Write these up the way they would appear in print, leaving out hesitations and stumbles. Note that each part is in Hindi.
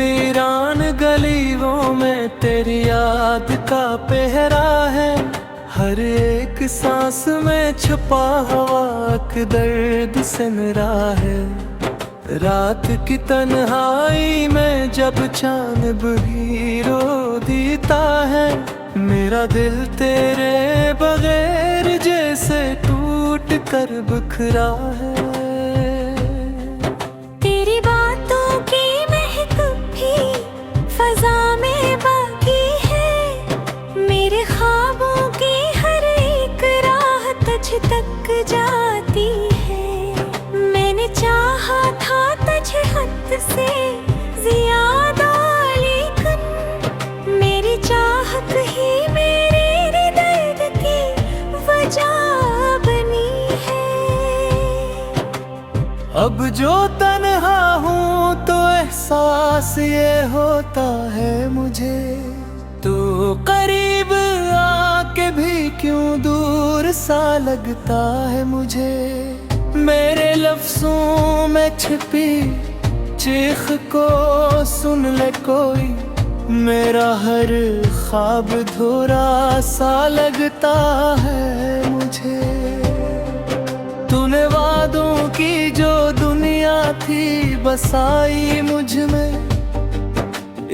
वीरान गलियों में तेरी याद का पहरा है। हर एक सांस में छुपा हुआ एक दर्द से मेरा है। रात की तन्हाई में जब चांद भी रो देता है, मेरा दिल तेरे बगैर जैसे टूट कर बिखरा है। तेरी बातों की महक भी फजा में बाकी है। मेरे ख्वाबों की हर एक राह तुझ तक जाती है। मैंने चाहा था तुझे हद से ज्यादा, लेकिन मेरी चाहत ही मेरे दर्द की वजह बनी है। अब जो तन्हा हूँ तो एहसास ये होता है मुझे, तू करीब आके भी क्यों दूर सा लगता है मुझे। मेरे लफ्जों में छिपी चीख को सुन ले कोई, मेरा हर ख्वाब धुरा सा लगता है मुझे। तूने वादों की जो दुनिया थी बसाई मुझ में,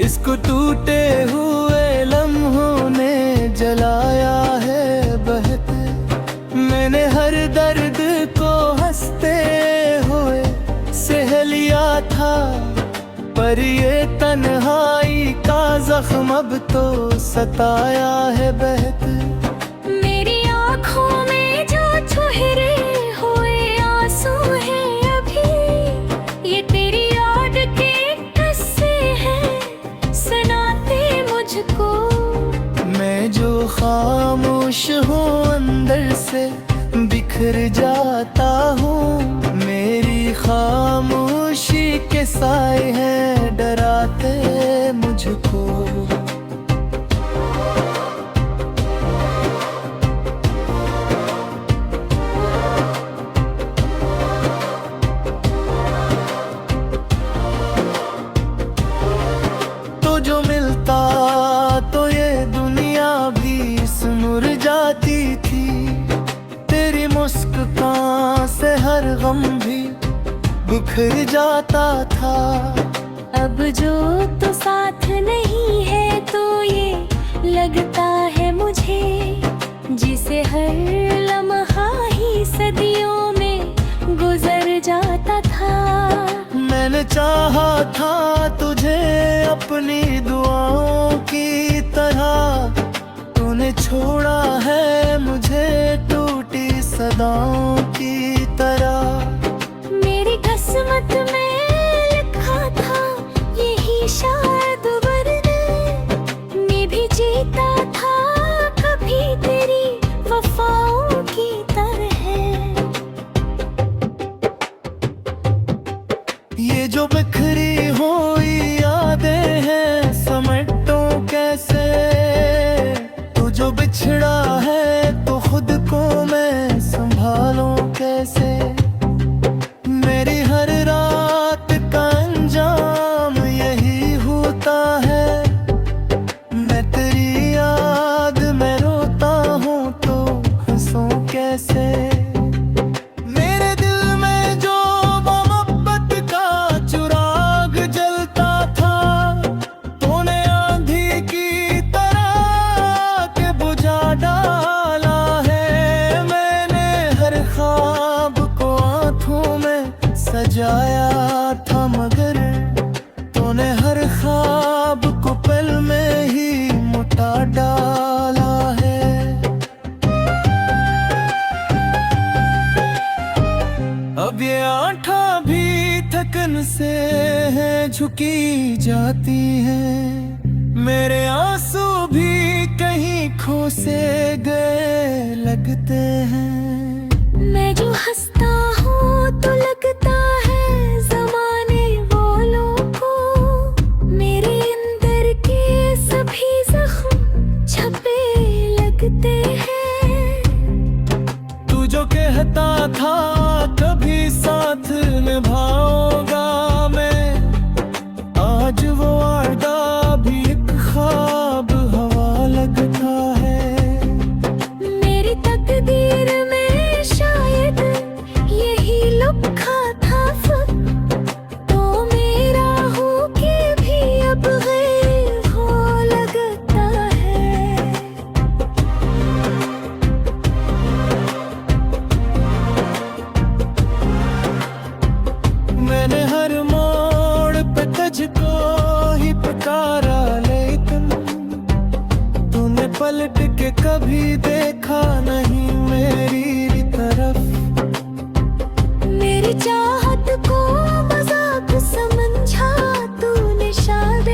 इसको टूटे हुए लम्हों ने जलाया है बहते। मैंने हर दर्द को हंसते हुए सह लिया था, पर ये तन्हाई का जख्म अब तो सताया है बहते। मेरी आँखों में जो ठहरे हुए आंसू हैं अभी, ये तेरी याद के किस्से हैं सुनाते मुझको। मैं जो खामोश हूँ अंदर से बिखर जाता हूँ। मेरी खामोशी के साए हैं डराते मुझको। तो जो मिलता तो ये दुनिया भी सुमुर जाती थी। तेरी मुस्कान से हर गम भी बिखर जाता था। अब जो तो साथ नहीं है तो ये लगता है मुझे, जिसे हर लम्हा ही सदियों में गुजर जाता था। मैंने चाहा था तुझे अपनी दुआओं की तरह, तूने छोड़ा है मुझे टूटी सदाओं की तरह। मेरी किस्मत में लिखा था यही शायद वरना मैं भी जीता था कभी तेरी वफाओं की तरह। ये जो बिखरी हुई यादें हैं समेटो कैसे, तू जो बिछड़ा है तो खुद को मैं संभालूं कैसे। मेरी हर रात का अंजाम यही होता है, मैं तेरी याद में रोता हूँ तो हंसूं कैसे। मेरे दिल में जो मोहब्बत का चिराग जलता था, तूने आंधी की तरह के बुझा डाला है। मैंने हर ख्वाब को आँखों में सजाया था, मगर तूने हर ख्वाब को पल में ही मुटा डाला है। अब ये आँखें भी थकन से है झुकी जाती हैं। मेरे आंसू भी कहीं खो से गए लगते हैं। मैं जो हंसता हूँ तो लगता है ज़माने वालों को, मेरे अंदर के सभी जख्म छपे लगते हैं। तू जो कहता था कभी साथ निभाऊंगा मैं, आज वो वादा भी एक ख्वाब हवा लगता है। मेरी तकदीर में शायद यही लिखा था तो मेरा हो के भी अब गैर हो लगता है। मैंने हर मोड़ पे तुझको ही पुकारा, लेकिन तूने पलट के कभी देखा नहीं मेरी तरफ। मेरी चाहत को मजाक समझा तूने शायद,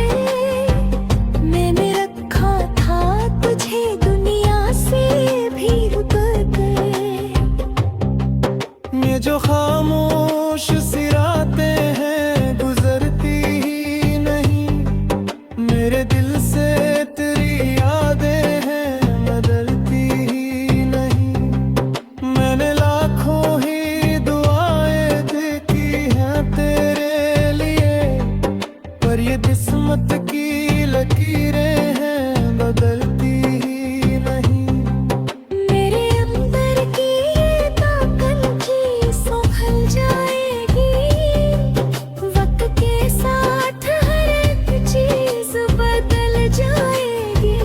मैंने रखा था तुझे दुनिया से भी रुकर। ये जो खामोश सी रातें हैं गुजरती ही नहीं, मेरे दिल से तेरी यादें हैं बदलती ही नहीं। मैंने लाखों ही दुआएं देखी हैं तेरे लिए, पर ये किस्मत की लकीरें हैं बदलती ही नहीं। मेरे अंदर की ये ताकत जी संभल जाएगी, वक्त के साथ हर एक चीज बदल जाएगी।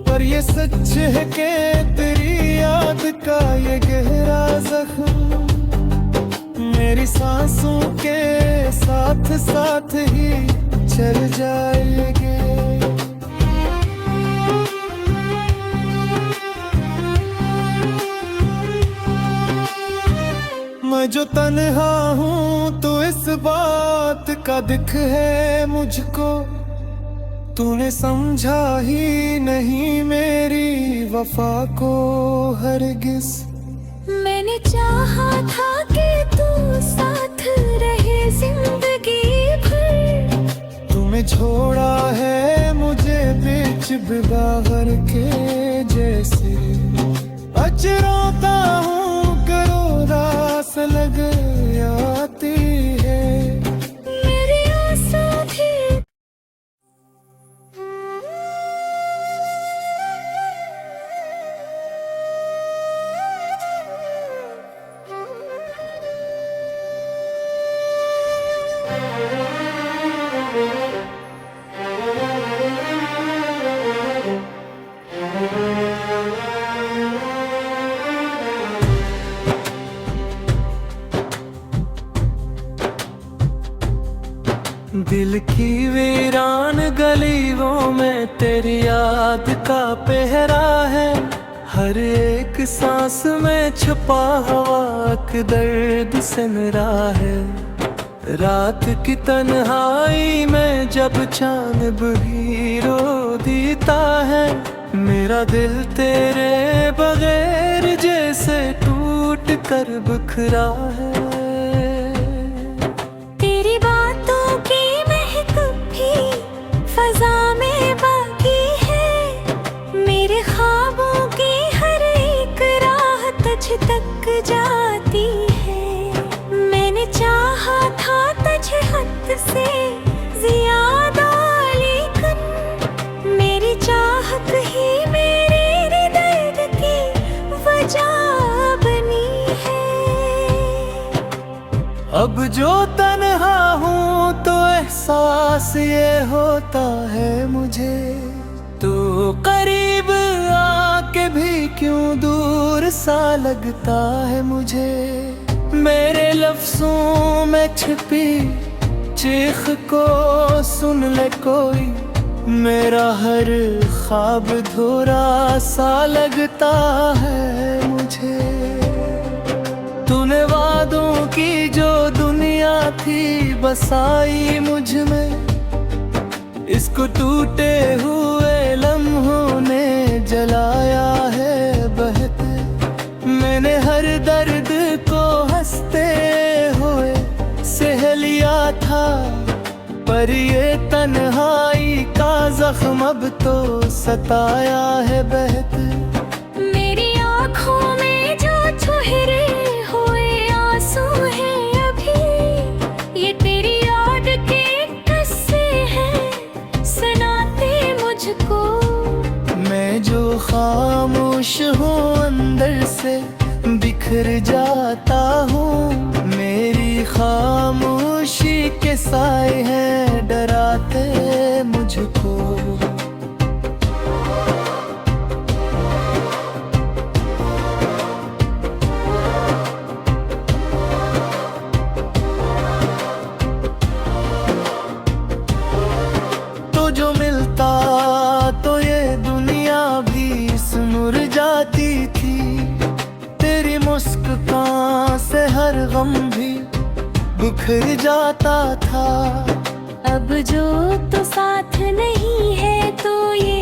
पर ये सच है कि तेरी याद का ये गहरा जख्म मेरी सांसों के साथ साथ ही चल जाएंगे। मैं जो तन्हा हूँ तो इस बात का दुख है मुझको, तूने समझा ही नहीं मेरी वफा को हरगिज। मैंने चाहा था कि तू साथ रहे जिंदगी भर, तुम्हें छोड़ा है मुझे बीच बिबागर के जैसे। अचरोता हूँ करो दास लग आती है। मेरी आंसू थी दिल की वीरान गलियों में तेरी याद का पहरा है, हर एक सांस में छुपा हुआ एक दर्द से मेरा है। रात की तन्हाई में जब चांद भी रो देता है, मेरा दिल तेरे बगैर जैसे टूट कर बिखरा है। तेरी बातों की महक भी फजा में बाकी है, मेरे ख्वाबों की हर एक राह तुझ तक जाती है। मैंने चाहा था तुझे हद से ज्यादा, लेकिन मेरी चाहत ही मेरे दर्द की वजह बनी है। अब जो तन्हा हूँ तो एहसास ये होता है मुझे, तू करीब आके भी क्यों दूर सा लगता है मुझे। मेरे लफ्जों में छिपी चीख को सुन ले कोई, मेरा हर ख्वाब धुरा सा लगता है मुझे। तूने वादों की जो दुनिया थी बसाई मुझ में, इसको टूटे हुए लम्हों ने जलाया है बहते। मैंने हर दर्द को हंसते हुए सह लिया था, पर ये तन्हाई का जख्म अब तो सताया है बहते। मेरी आँखों में जो ठहरे हुए आंसू हैं अभी, ये तेरी याद के किस्से को। मैं जो खामोश हूँ अंदर से बिखर जाता हूँ। मेरी खामोशी के साए हैं डराते मुझको। तो जो मिलता तो ये दुनिया भी मुरझाती थी। तेरी मुस्कान से हर गम भी बिखर जाता था। अब जो तो साथ नहीं है तो ये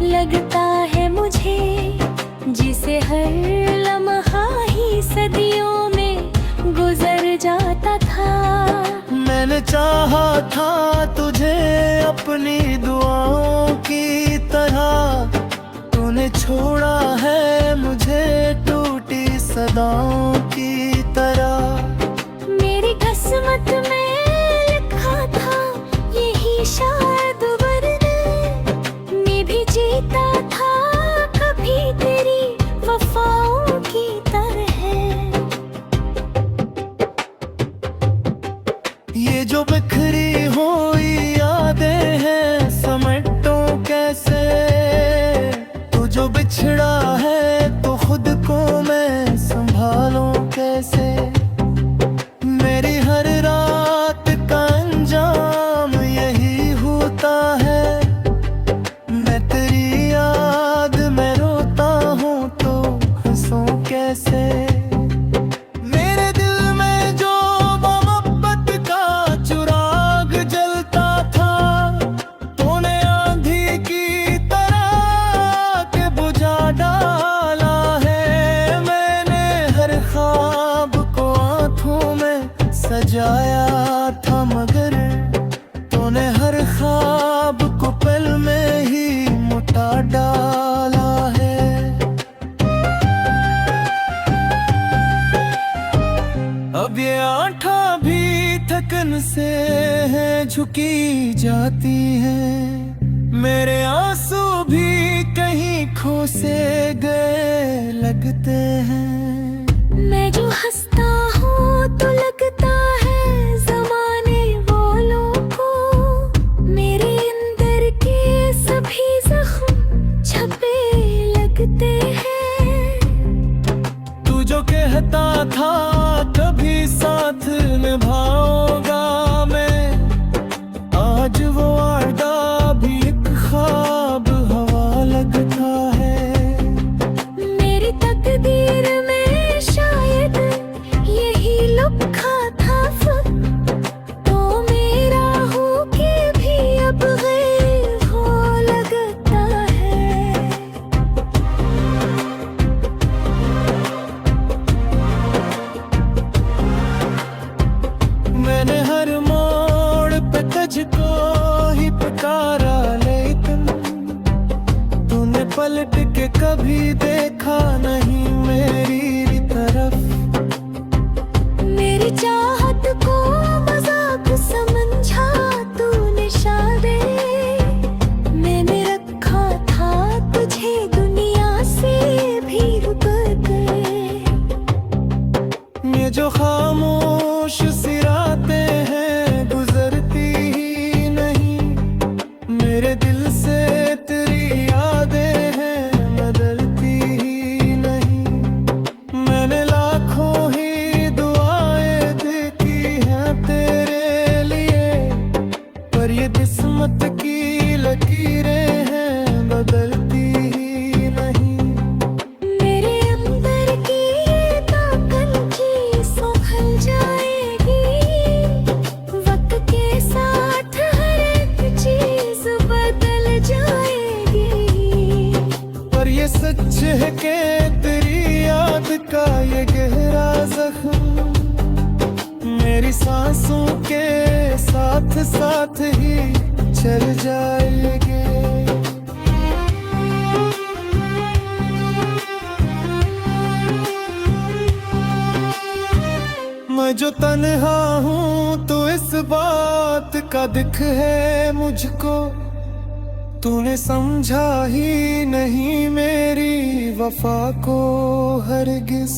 लगता है मुझे, जिसे हर लम्हा ही सदियों में गुजर जाता था। मैंने चाहा था तुझे अपनी दुआओं की तरह, तूने छोड़ा है मुझे टूटी सदाओं की तरह। मेरी किस्मत में लिखा था यही शायद वरना मैं भी जीता था कभी तेरी वफाओं की तरह। ये जो बिखरी हुई यादें हैं समेटो कैसे। तू जो बिछड़ा है तो खुद को मैं संभालूं कैसे। मेरी हर रात का अंजाम यही होता है। मैं तेरी याद में रोता हूँ तो हंसूं कैसे। मेरे दिल में जो मोहब्बत का चिराग जलता था, तूने आंधी की तरह के बुझा डाला है। मैंने हर ख्वाब को आँखों में सजाया था मगर तूने हर ख्वाब को पल में ही मुटा डाला है। अब ये आँखें भी थकन से है झुकी जाती हैं। मेरे आंसू भी कहीं खो से गए लगते हैं। मैं जो हंसता हूँ तो लगता है ज़माने बोलों को। मेरे अंदर के सभी जख्म छपे लगते हैं। तू जो कहता था कभी साथ निभाऊंगा मैं, आज वो वादा भी एक ख्वाब हवा लगता है। मेरी तकदीर में शायद यही लिखा था तो मेरा हो के भी अब गैर हो लगता है। मैंने हर मोड़ पे तुझको ही पुकारा लेकिन तूने पलट के कभी देखा नहीं मेरी तरफ। मेरी चाहत को मजाक समझा तूने शायद। मैंने रखा था तुझे दुनिया से भी रुक गए। ये जो खामोश सी रातें हैं गुजरती ही नहीं। मेरे दिल से तेरी यादें हैं बदलती ही नहीं। मैंने लाखों ही दुआएं देखी हैं तेरे लिए, पर ये किस्मत की लकीरें हैं बदलती ही नहीं। मेरे अंदर की ये ताकत जी संभल जाएगी। वक्त के साथ हर एक चीज बदल जाएगी। पर ये सच है कि तेरी याद का ये गहरा जख्म मेरी सांसों के साथ साथ ही चल जाएंगे। मैं जो तन्हा हूँ तो इस बात का दुख है मुझको। तूने समझा ही नहीं मेरी वफा को हरगिज़।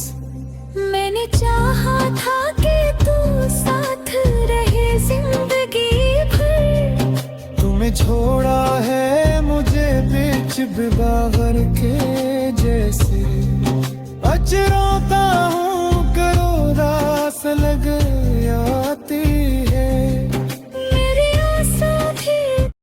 मैंने चाहा था कि तू साथ रहे जिंदगी भर। तुम्हें छोड़ा है मुझे बीच बिबागर के जैसे। अचरोता हूँ करो रास लग